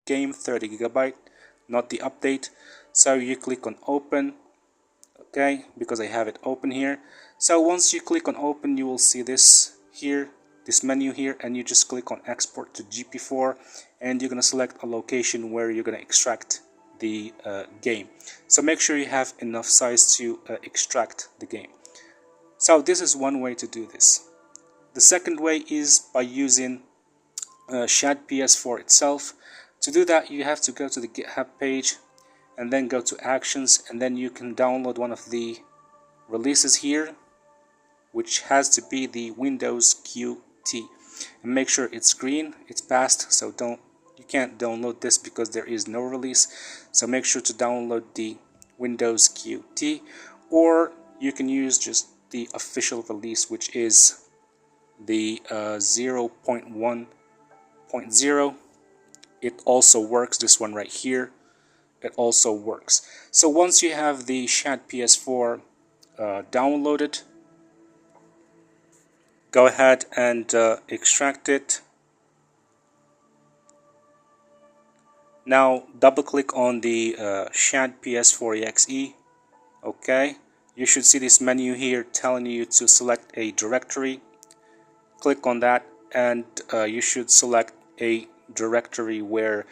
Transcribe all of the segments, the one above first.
game, 30 gigabyte, not the update. So you click on open, okay, because I have it open here. So once you click on open, you will see this here, this menu here, and you just click on export to GP4, and you're going to select a location where you're going to extract the game. So make sure you have enough size to extract the game. So this is one way to do this. The second way is by using Shad PS4 itself. To do that, you have to go to the GitHub page and then go to actions, and then you can download one of the releases here, which has to be the Windows QT, and make sure it's green, it's passed. So you can't download this because there is no release. So make sure to download the Windows QT, or you can use just the official release, which is the 0.1.0. It also works, this one right here, it also works. So once you have the Shad PS4 downloaded, go ahead and extract it. Now double click on the Shad PS4 exe. Okay, you should see this menu here telling you to select a directory. Click on that, and you should select a directory where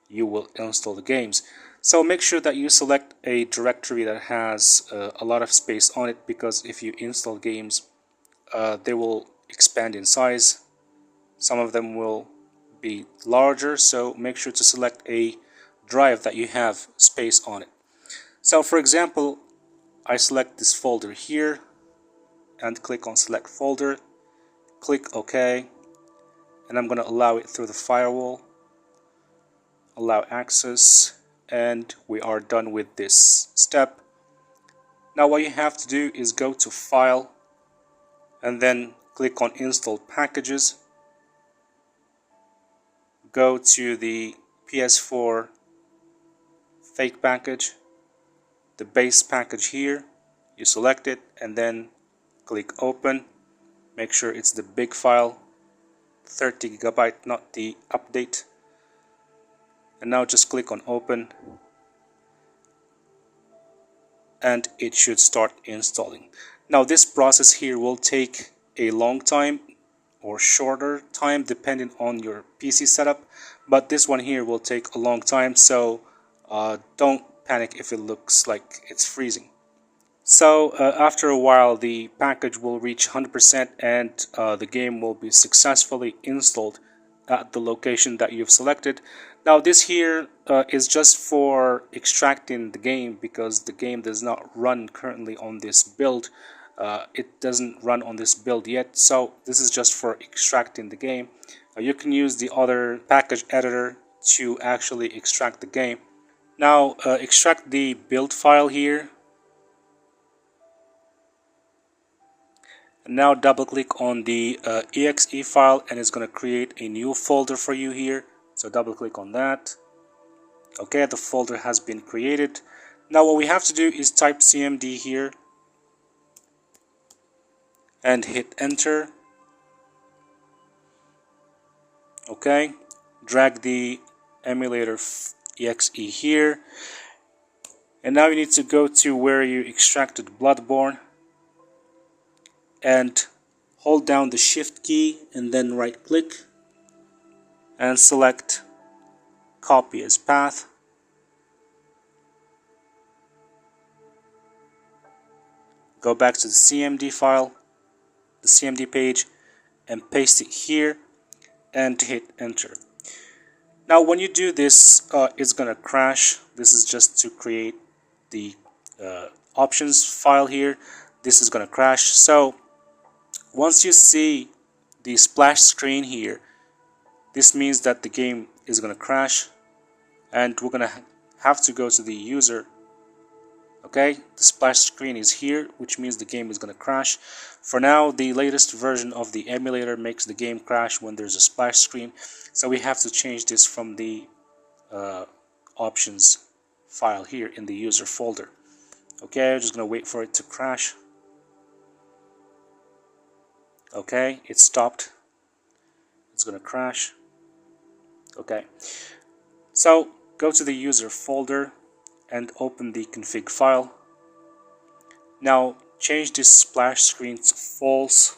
you will install the games. So make sure that you select a directory that has a lot of space on it, because if you install games, they will expand in size. Some of them will be larger, so make sure to select a drive that you have space on it. So for example, I select this folder here and click on select folder, click OK, and I'm going to allow it through the firewall, allow access, and we are done with this step. Now what you have to do is go to File and then click on Install Packages. Go to the PS4 fake package, the base package here, you select it and then click Open. Make sure it's the big file, 30 gigabyte, not the update. And now just click on Open, and it should start installing. Now this process here will take a long time or shorter time depending on your PC setup, but this one here will take a long time, so don't panic if it looks like it's freezing. So after a while the package will reach 100% and the game will be successfully installed at the location that you've selected. Now this here is just for extracting the game, because the game does not run currently on this build. It doesn't run on this build yet, so this is just for extracting the game. You can use the other package editor to actually extract the game. Now extract the build file here. Now double click on the exe file, and it's going to create a new folder for you here. So double click on that. Okay, the folder has been created. Now what we have to do is type cmd here and hit enter. Okay, drag the emulator exe here, and now you need to go to where you extracted Bloodborne and hold down the shift key and then right click and select copy as path. Go back to the CMD file, the CMD page, and paste it here and hit enter. Now when you do this, it's gonna crash. This is just to create the options file here. This is gonna crash. So once you see the splash screen here, this means that the game is gonna crash, and we're gonna have to go to the user. Okay, the splash screen is here, which means the game is gonna crash. For now, the latest version of the emulator makes the game crash when there's a splash screen, so we have to change this from the options file here in the user folder. Okay, I'm just gonna wait for it to crash. Okay, it stopped. It's gonna crash. Okay, So go to the user folder and open the config file. Now change this splash screen to false,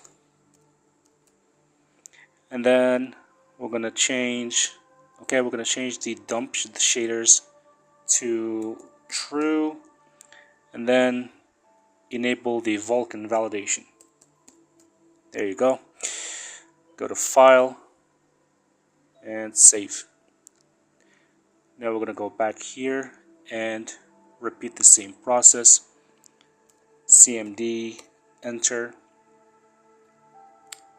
and then we're gonna change the dump shaders to true, and then enable the Vulkan validation. There you go. Go to file and save. Now we're gonna go back here and repeat the same process. CMD, enter,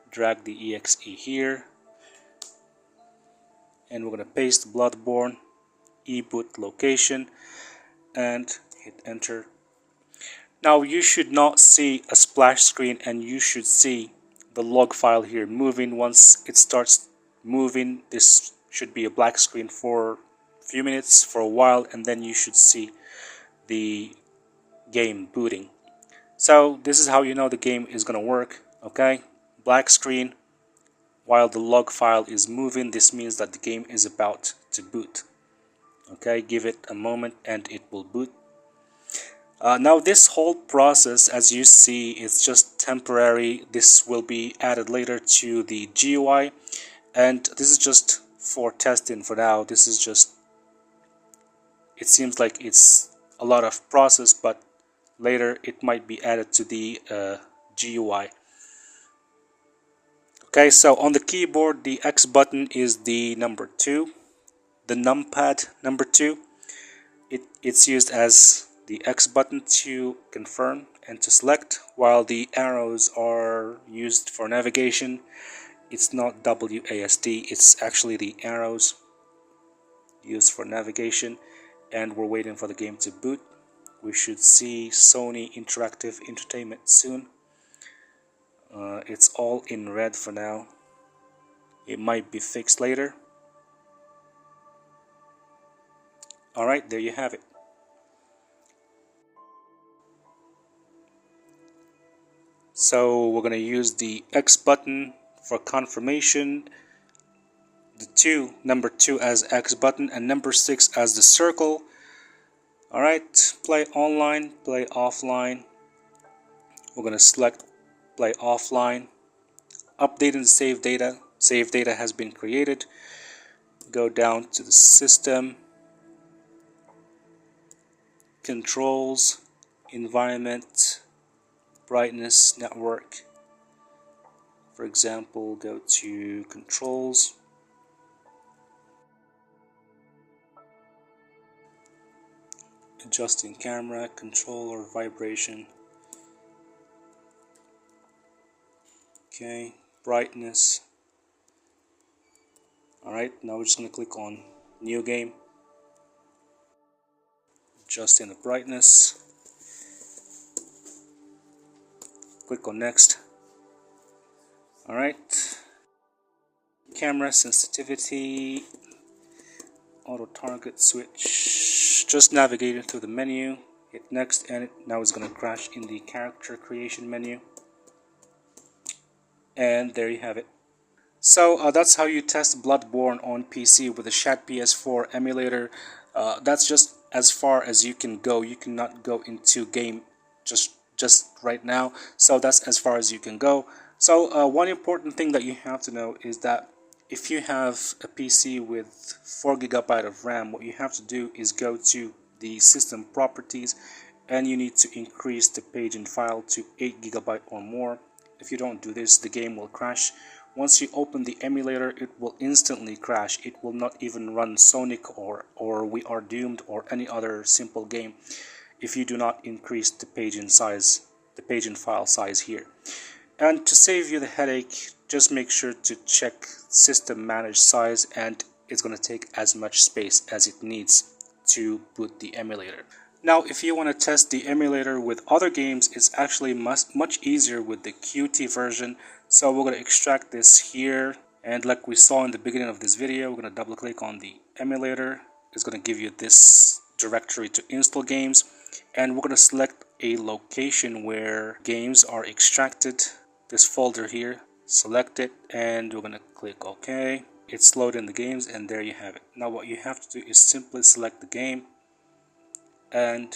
drag the exe here, and we're gonna paste Bloodborne eboot location and hit enter. Now you should not see a splash screen, and you should see the log file here moving. Once it starts moving, this should be a black screen for a few minutes, for a while, and then you should see the game booting. So this is how you know the game is gonna work. Okay, black screen while the log file is moving. This means that the game is about to boot. Okay, give it a moment and it will boot. Now this whole process, as you see, is just temporary. This will be added later to the GUI, and this is just for testing for now. This is just, it seems like it's a lot of process, but later it might be added to the GUI. Okay, so on the keyboard, the X button is the number 2, the numpad number 2. It's used as the X button to confirm and to select, while the arrows are used for navigation. It's not WASD, it's actually the arrows used for navigation, and we're waiting for the game to boot. We should see Sony Interactive Entertainment soon. It's all in red for now. It might be fixed later. Alright, there you have it. So we're going to use the X button for confirmation, the number 2 as X button, and number 6 as the circle. Alright, play online, play offline. We're going to select play offline. Update and save data. Save data has been created. Go down to the system, controls, environment, brightness, network. For example, go to controls, adjusting camera, controller, vibration. Okay, brightness. Alright, now we're just going to click on new game, adjusting the brightness, click on next. Alright, camera sensitivity, auto target switch, just navigating through the menu, hit next, and now it's going to crash in the character creation menu. And there you have it. So that's how you test Bloodborne on PC with the Shat PS4 emulator. That's just as far as you can go. You cannot go into game just right now. So that's as far as you can go. So one important thing that you have to know is that if you have a PC with 4 GB of RAM, what you have to do is go to the system properties, and you need to increase the page and file to 8 GB or more. If you don't do this, the game will crash. Once you open the emulator, it will instantly crash. It will not even run Sonic or We Are Doomed or any other simple game if you do not increase the page and file size here. And to save you the headache, just make sure to check system manage size, and it's going to take as much space as it needs to boot the emulator. Now, if you want to test the emulator with other games, it's actually much easier with the Qt version. So we're going to extract this here, and like we saw in the beginning of this video, we're going to double click on the emulator. It's going to give you this directory to install games, and we're going to select a location where games are extracted, this folder here, select it, and we're going to click OK. it's loading the games, and there you have it. Now what you have to do is simply select the game and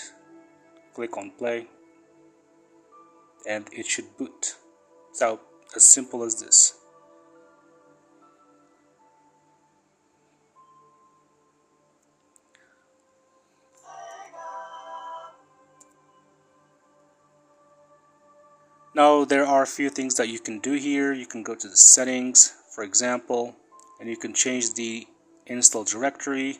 click on play, and it should boot. So as simple as this. Now there are a few things that you can do here. You can go to the settings, for example, and you can change the install directory.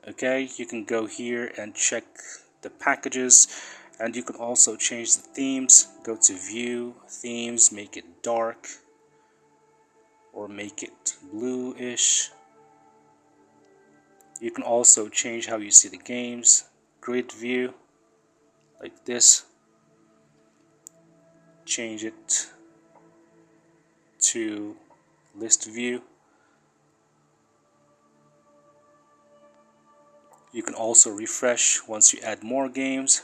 Okay, you can go here and check the packages, and you can also change the themes. Go to view, themes, make it dark or make it bluish. You can also change how you see the games, grid view like this. Change it to list view. You can also refresh once you add more games.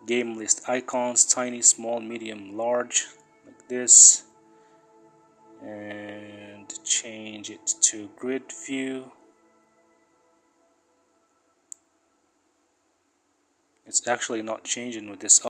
Game list icons, tiny, small, medium, large, like this. And change it to grid view. It's actually not changing with this